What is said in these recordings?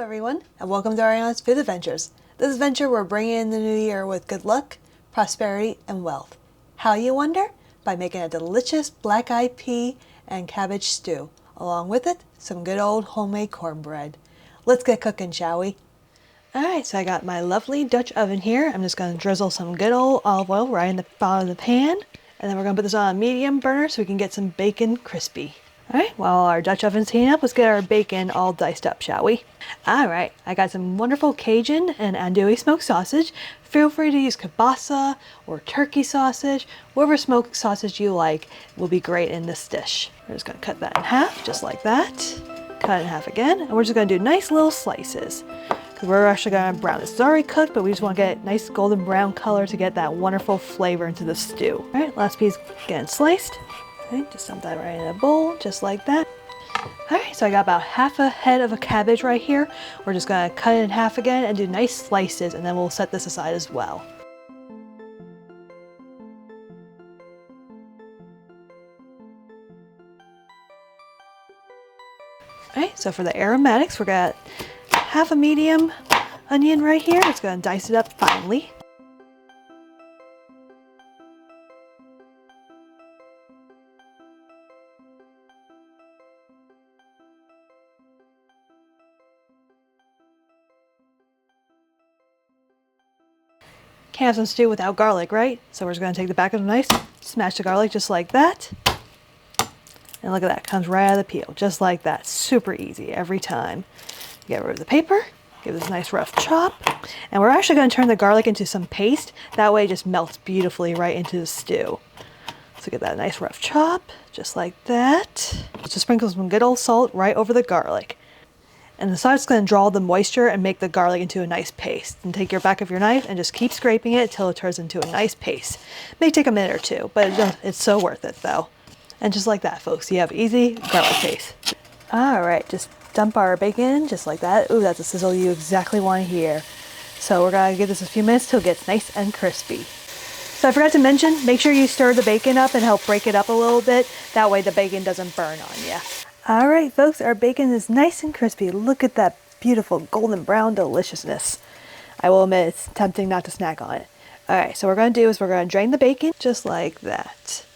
everyone, and welcome to Ariana's Food Adventures. This adventure we're bringing in the new year with good luck, prosperity, and wealth. How, you wonder? By making a delicious black-eyed pea and cabbage stew. Along with it, some good old homemade cornbread. Let's get cooking, shall we? Alright, so I got my lovely Dutch oven here. I'm just going to drizzle some good old olive oil right in the bottom of the pan. And then we're going to put this on a medium burner so we can get some bacon crispy. Alright, while our Dutch oven's heating up, let's get our bacon all diced up, shall we? Alright, I got some wonderful Cajun and andouille smoked sausage. Feel free to use kielbasa or turkey sausage. Whatever smoked sausage you like will be great in this dish. We're just going to cut that in half, just like that. Cut it in half again, and we're just going to do nice little slices. Because we're actually going to brown this. It's already cooked, but we just want to get a nice golden brown color to get that wonderful flavor into the stew. Alright, last piece getting sliced. Okay, just dump that right in a bowl, just like that. Alright, so I got about half a head of a cabbage right here. We're just going to cut it in half again and do nice slices, and then we'll set this aside as well. Alright, so for the aromatics, we're going to half a medium onion right here. It's going to dice it up finely. Can't have some stew without garlic, right? So we're just going to take the back of the knife, smash the garlic just like that. And look at that, comes right out of the peel, just like that. Super easy every time. Get rid of the paper, give this a nice rough chop. And we're actually going to turn the garlic into some paste. That way it just melts beautifully right into the stew. So get that nice rough chop, just like that. Just sprinkle some good old salt right over the garlic. And the salt's going to draw the moisture and make the garlic into a nice paste. And take your back of your knife and just keep scraping it until it turns into a nice paste. May take a minute or two, but it's so worth it though. And just like that, folks, you have easy garlic paste. Alright, just dump our bacon just like that. Ooh, that's a sizzle you exactly want to hear. So we're going to give this a few minutes till it gets nice and crispy. So I forgot to mention, make sure you stir the bacon up and help break it up a little bit. That way the bacon doesn't burn on you. Alright folks, our bacon is nice and crispy. Look at that beautiful golden brown deliciousness. I will admit it's tempting not to snack on it. Alright, so what we're going to do is we're going to drain the bacon just like that.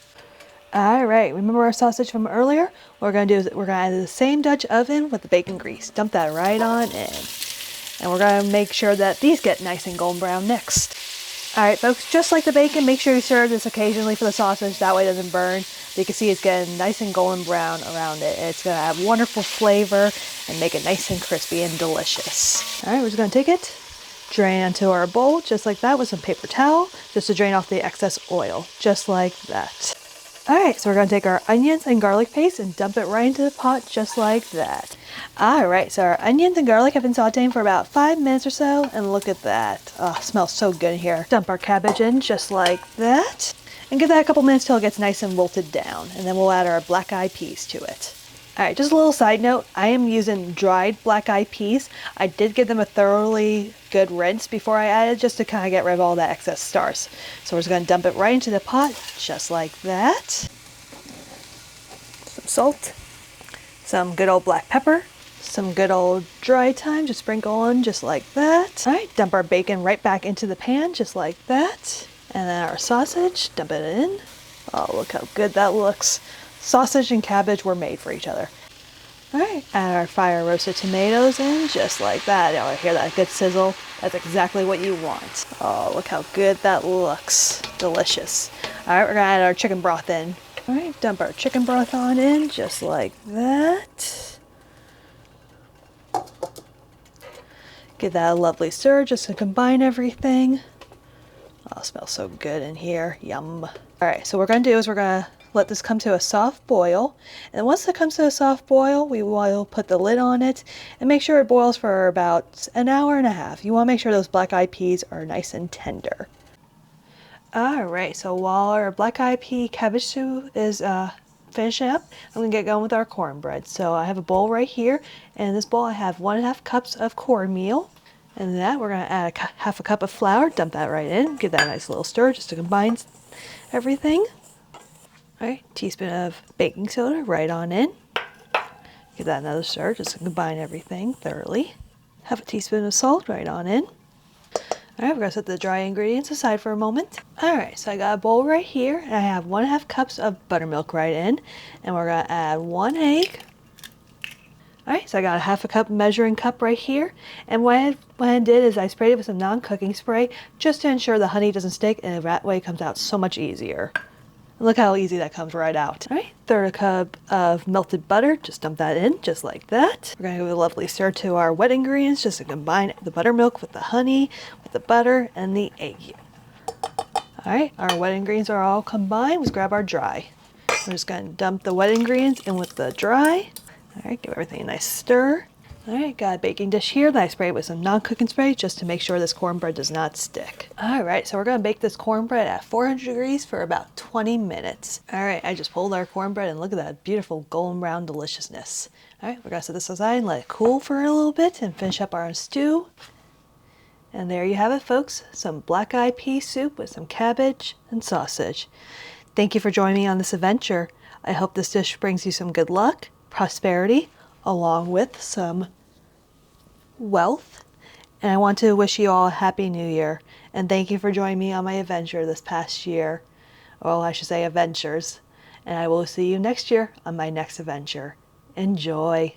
Alright, remember our sausage from earlier? What we're going to do is we're going to add the same Dutch oven with the bacon grease. Dump that right on in. And we're going to make sure that these get nice and golden brown next. Alright folks, just like the bacon, make sure you stir this occasionally for the sausage, that way it doesn't burn. You can see it's getting nice and golden brown around it. It's going to have wonderful flavor and make it nice and crispy and delicious. Alright, we're just going to take it, drain into our bowl just like that with some paper towel, just to drain off the excess oil, just like that. Alright, so we're going to take our onions and garlic paste and dump it right into the pot just like that. Alright, so our onions and garlic have been sauteing for about 5 minutes or so, and look at that. Oh, it smells so good in here. Dump our cabbage in just like that, and give that a couple minutes till it gets nice and wilted down, and then we'll add our black-eyed peas to it. Alright, just a little side note, I am using dried black-eyed peas. I did give them a thoroughly good rinse before I added, just to kind of get rid of all that excess starch. So we're just going to dump it right into the pot, just like that. Some salt, some good old black pepper, some good old dry thyme, just sprinkle on just like that. Alright, dump our bacon right back into the pan, just like that. And then our sausage, dump it in. Oh, look how good that looks. Sausage and cabbage were made for each other. Alright, add our fire roasted tomatoes in, just like that. Oh, I hear that good sizzle. That's exactly what you want. Oh, look how good that looks. Delicious. Alright, we're going to add our chicken broth in. Alright, dump our chicken broth on in, just like that. Give that a lovely stir just to combine everything. Oh, it smells so good in here. Yum. Alright, so what we're going to do is we're going to let this come to a soft boil. And once it comes to a soft boil, we will put the lid on it and make sure it boils for about an hour and a half. You want to make sure those black-eyed peas are nice and tender. Alright, so while our black-eyed pea cabbage stew is finishing up, I'm going to get going with our cornbread. So I have a bowl right here, and in this bowl I have 1.5 cups of cornmeal. And that we're going to add half a cup of flour, dump that right in, give that a nice little stir just to combine everything. Alright, teaspoon of baking soda right on in. Give that another stir just to combine everything thoroughly. half a teaspoon of salt right on in. All right, we're gonna set the dry ingredients aside for a moment. All right, so I got a bowl right here, and I have 1.5 cups of buttermilk right in, and we're gonna add 1 egg. All right, so I got a 1/2 cup measuring cup right here, and what I did is I sprayed it with some non-cooking spray just to ensure the honey doesn't stick, and that way it comes out so much easier. And look how easy that comes right out. All right, 1/3 cup of melted butter, just dump that in just like that. We're gonna give a lovely stir to our wet ingredients just to combine the buttermilk with the honey, with the butter, and the egg. All right, our wet ingredients are all combined. Let's grab our dry. We're just gonna dump the wet ingredients in with the dry. All right, give everything a nice stir. All right, got a baking dish here that I sprayed with some non-cooking spray just to make sure this cornbread does not stick. All right, so we're gonna bake this cornbread at 400 degrees for about 20 minutes. All right, I just pulled our cornbread and look at that beautiful golden brown deliciousness. All right, we're gonna set this aside and let it cool for a little bit and finish up our stew. And there you have it, folks, some black-eyed pea soup with some cabbage and sausage. Thank you for joining me on this adventure. I hope this dish brings you some good luck, prosperity, along with some wealth. And I want to wish you all a happy new year. And thank you for joining me on my adventure this past year. Well, I should say adventures. And I will see you next year on my next adventure. Enjoy.